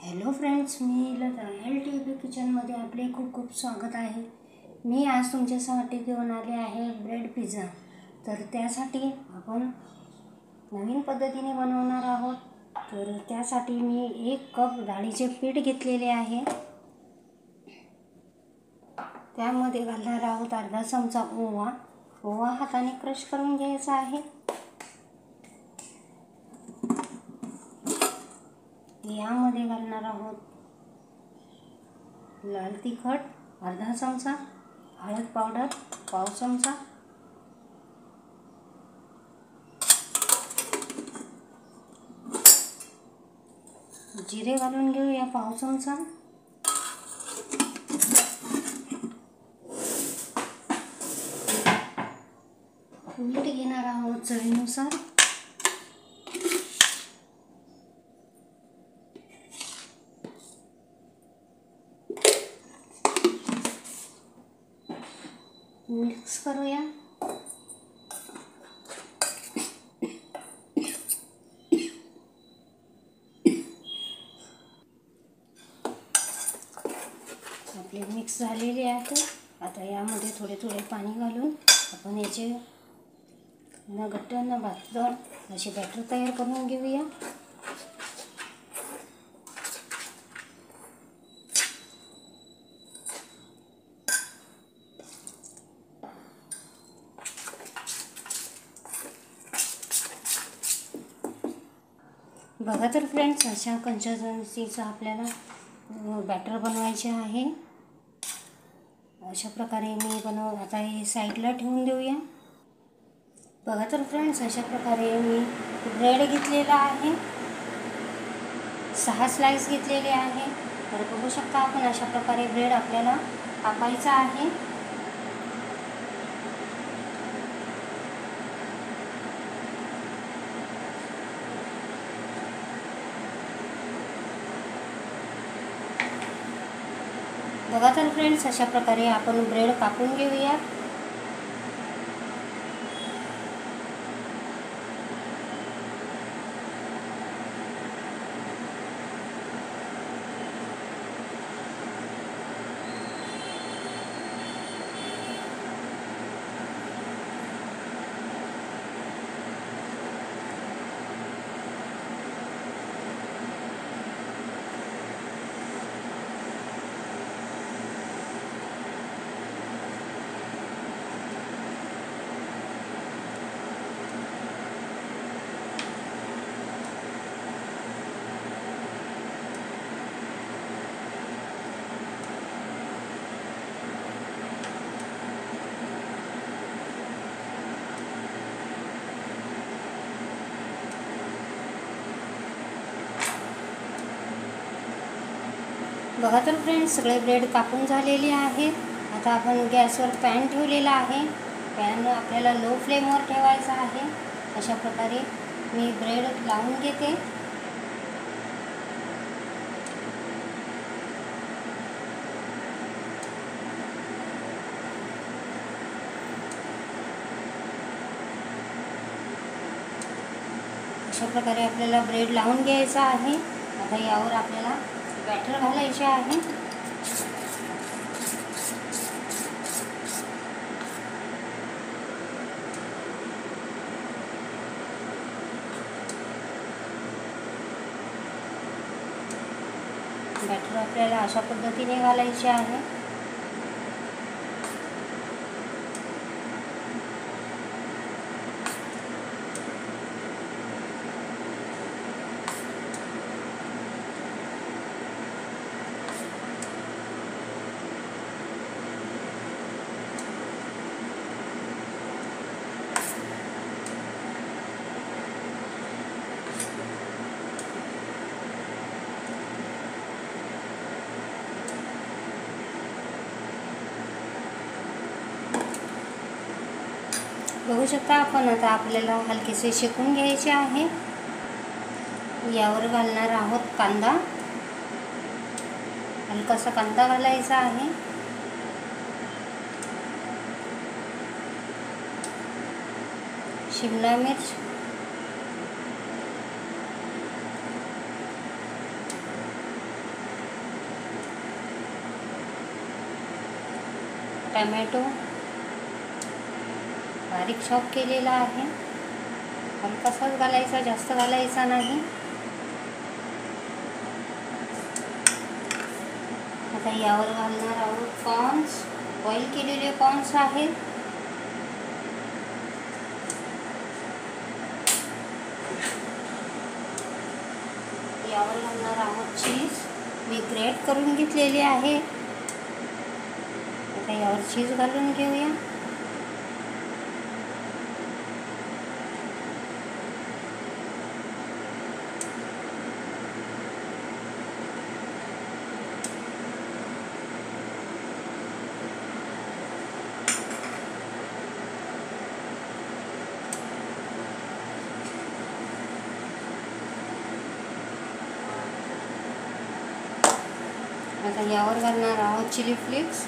Hello friends, मी Lata LTV किचनमध्ये आपले खूप खूप स्वागत आहे। मी आज तुमच्यासाठी घेऊन आले आहे ब्रेड पिझ्झा। तर त्यासाठी आपण नवीन पद्धतीने बनवणार आहोत। तर त्यासाठी मी 1 कप डाळीचे पीठ घेतलेले आहे। त्यामध्ये घालणार आहोत अर्धा चमचा ओवा हाताने क्रश करून घ्यायचा आहे। यामध्ये घालणार आहोत लाल तिखट अर्धा चमचा, हळद पावडर पाव चमचा, जिरे घालून घेऊया पाव चमचा, मीठ घेणार आहोत चवीनुसार, मिक्स करूया। आपले मिक्स झालेले आहे। आता यामध्ये थोडे थोडे पाणी घालून आपण याचे न घट्ट न पातळ असे बॅटर तयार करून घेऊया। बघा तर फ्रेंड्स, अशा कन्सिस्टन्सीचा आपल्याला बॅटर बनवायचे आहे। अशा प्रकारे मी आता हे साईडला ठेवून देऊया। बघा तर फ्रेंड्स, अशा प्रकारे मी ब्रेड घेतलेला आहे, 6 स्लाइस घेतलेले आहे। तर बघू शकता आपण अशा प्रकारे ब्रेड आपल्याला कापायचा आहे। बघा तर फ्रेंड्स, अशा प्रकारे आपण ब्रेड कापून घेऊया। बघा तर फ्रेंड्स, सगळे ब्रेड कापून झालेले आहेत। आता आपण गॅसवर पॅन ठेवलेला आहे। पॅन आपल्याला लो फ्लेमवर ठेवायचा आहे। अशा प्रकारे मी ब्रेड लावून घेते। अशा प्रकारे आपल्याला ब्रेड लावून घ्यायचा आहे। आता यावर आपल्याला बॅटर घालायचे आहे। बॅटर आपल्याला अशा पद्धतीने घालायचे आहे। बघू शकता आपण, आता आपल्याला हलकेसे शेकून घ्यायचे आहे। यावर घालणार आहोत कांदा, हलकासा कांदा घालायचा आहे। शिमला मिर्च, टमॅटो बारीक चॉप केलेला आहे, हलकासाच घालायचा, जास्त घालायचा नाही. आता यावर घालणार आहोत कॉर्न्स, बॉईल केलेले कॉर्न्स आहेत. यावर घालणार आहोत चीज, मी ग्रेट करून घेतलेले आहे. आता यावर चीज घालून घेऊया. आता यावर घालणार आहोत चिली फ्लेक्स.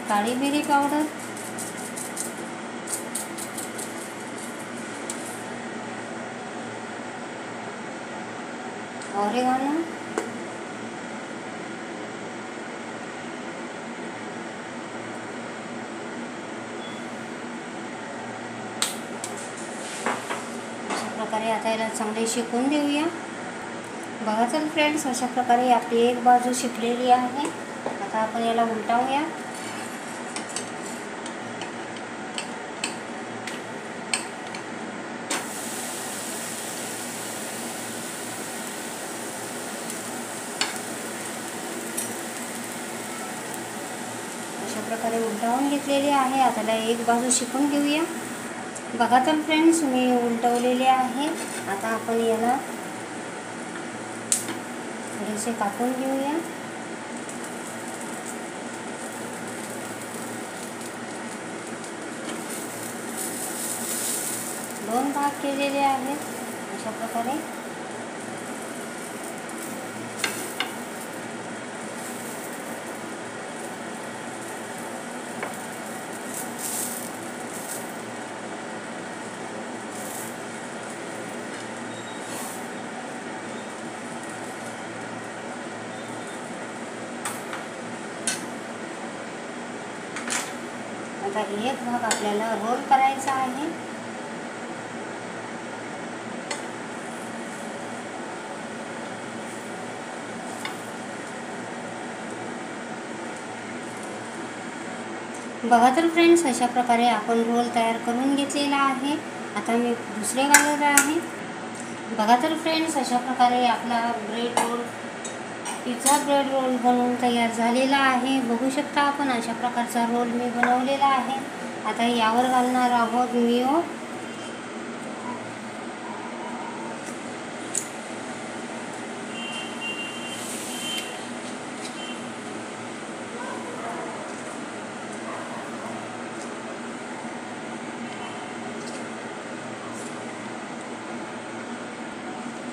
काळी मिरी पावडर, ऑरेगानो, प्रकारे आता याला चांगले शेकून देऊया. बघा तर फ्रेंड्स, अशा प्रकारे आपली एक बाजू शेकलेली आहे. आता आपण याला उलटावूया. अशा प्रकारे उलटावून घेतलेले आहे. आता याला एक बाजू शेकून घेऊया. बघा तर फ्रेंड्स, मी उलटवलेले आहे. आता आपण याला थोडेसे कापून घेऊया. दोन भाग केलेले आहेत अशा प्रकारे. आता एक भाग आपल्याला रोल करायचा आहे. बघा तर फ्रेंड्स, अशा प्रकारे आपण रोल तयार करून घेतलेला आहे. आता मी दुसरे घालत आहे. बघा तर फ्रेंड्स, अशा प्रकारे आपला bread roll, pizza bread roll बनवून तयार झालेला आहे. बघू शकता आपण अशा प्रकारचा रोल मी बनवलेला आहे. आता यावर घालणार आहोत मिओ.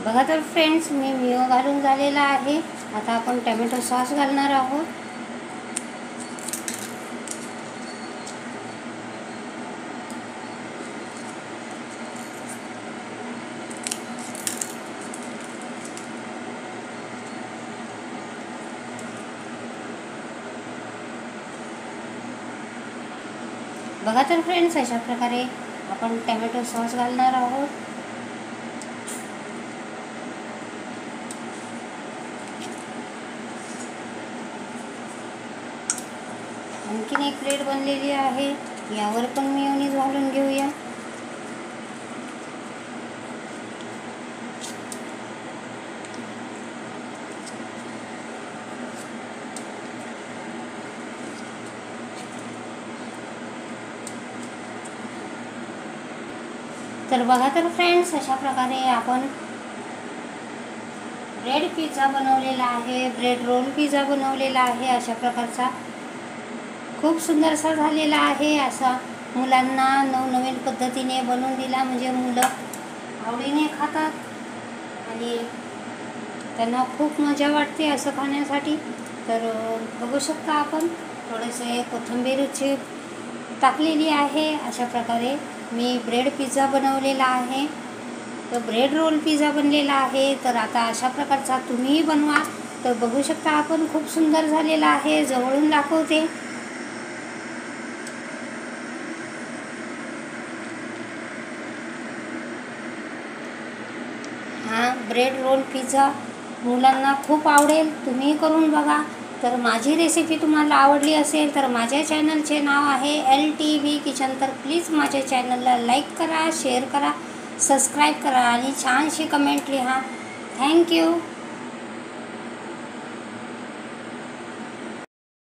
बघा तर फ्रेंड्स, मी मिओ घालून झालेला आहे. आता आपण टोमॅटो सॉस घालणार आहोत. बघा तर फ्रेंड्स, अशा प्रकारे आपण टोमॅटो सॉस घालणार आहोत. आणखीन एक प्लेट बनलेली आहे. यावर पण मेयोनीज घालून घेऊया. तर बघा तर फ्रेंड्स, अशा प्रकारे आपण ब्रेड पिझ्झा बनवलेला आहे, ब्रेड रोल पिझ्झा बनवलेला आहे. अशा प्रकारचा खूप सुंदरसा झालेला आहे. असा मुलांना नवनवीन पद्धतीने बनवून दिला म्हणजे मुलं आवडीने खातात आणि त्यांना खूप मजा वाटते असं खाण्यासाठी. तर बघू शकता आपण थोडेसे कोथिंबीरचे टाकलेली आहे. अशा प्रकारे मी ब्रेड पिझ्झा बनवलेला आहे. तर ब्रेड रोल पिझ्झा बनलेला आहे. तर आता अशा प्रकारचा तुम्हीही बनवा. तर बघू शकता आपण खूप सुंदर झालेला आहे. जवळून दाखवते. हा ब्रेड रोल पिझ्झा मुलांना खूप आवडेल. तुम्ही करून बघा. तर माझी रेसिपी तुम्हाला आवडली असेल तर माझ्या चॅनलचे नाव आहे LTV किचन. तर प्लीज माझ्या चॅनलला लाईक करा, शेअर करा, सबस्क्राईब करा आणि छानशी कमेंट लिहा. थँक्यू.